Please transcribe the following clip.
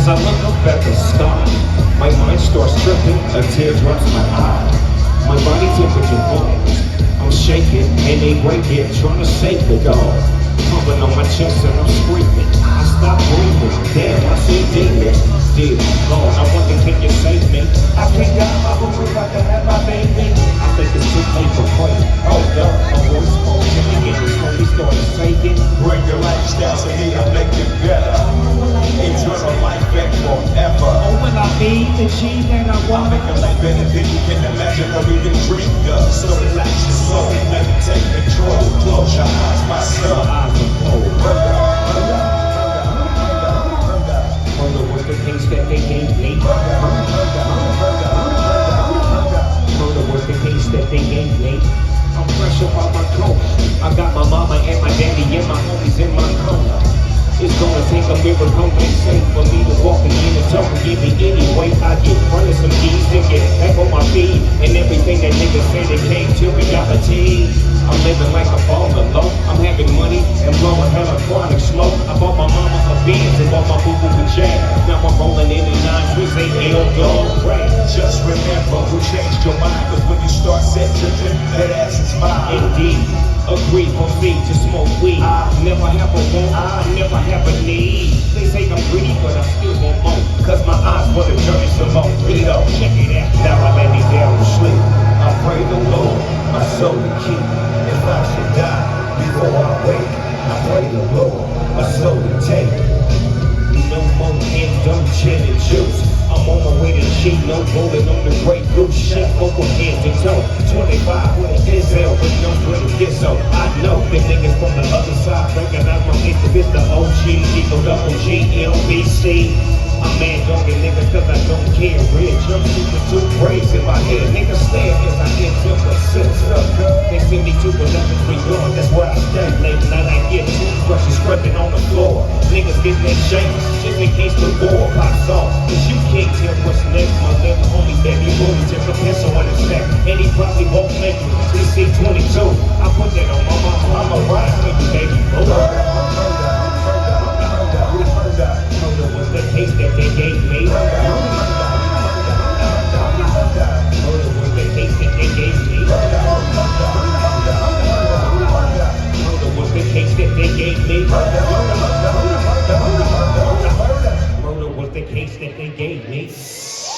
As I look up at the sky, my mind starts tripping, a tear drops my eye. My body temperature falls, I'm shaking and they break it, trying to save the dog. Pumping on my chest and I'm screaming, I stop breathing, damn I see demons. Dear Lord, I wonder can you save me? I can't die, my boo if I can have my baby. I think it's too late for praying. Oh no, my voice falls in the end, it's slowly started shaking. Bring your lifestyle to me, I'll make it better. Enjoy my life back forever. Oh, will I be the G that I I'll want? make a life better than you can imagine or even dream of. So relax your soul, let me take control. Close your eyes, my son. My eyes are closed. Murder was the case that they gave me. Murder was the case that they gave me. I'm fresh up out my coat. I got my mama and my daddy and my homies in my corner. It's gonna take a miracle and safe for me to walk in the door and give me anyway. I get running some keys to get back on my feet. And everything that niggas say they came to reality. I'm living like a baller low. I'm having money and blowing hella chronic smoke. I bought my mama a Benz and bought my boo-boo a Jag. Now I'm rolling in the 9 L dog right. Just remember who changed your mind, cause when you start set tripping, that ass is mine. Indeed, agree for me to smoke weed. I never have a want, I never have a need. They say I'm pretty, but I still want more. Cause my eyes for the journey some more. Really don't check it out. Now I lay me down to sleep. I pray the Lord, my soul to keep. If I should die before I wake, I pray the Lord, my soul to take. No more indulgent and juice. I'm on my way to cheat, no rolling on the great goose shit. Over head to toe, 25 with a Denzel, but no way to get so. I know the niggas from the other side recognize my nigga. It's the OG, Eagle Double G, LBC. I'm mad dogging niggas cause I don't care. Red jumpsuit with 2 braids in my head. Niggas stare as I enter the system. They send me to 11th yard, that's where I stay. Late night I get toothbrushes scrubbing on the floor. Niggas get their shakes just in case the war pops off. Cause you can't tell what's next. My little homie baby boy took a pencil on his neck. And he probably won't make it. TC22, I put that on my mama. I'm a ride with you baby boy. Murder was the case that they gave me. Murder was the case that they gave me. Murder was the case that they gave me. Murder was the case that they gave me.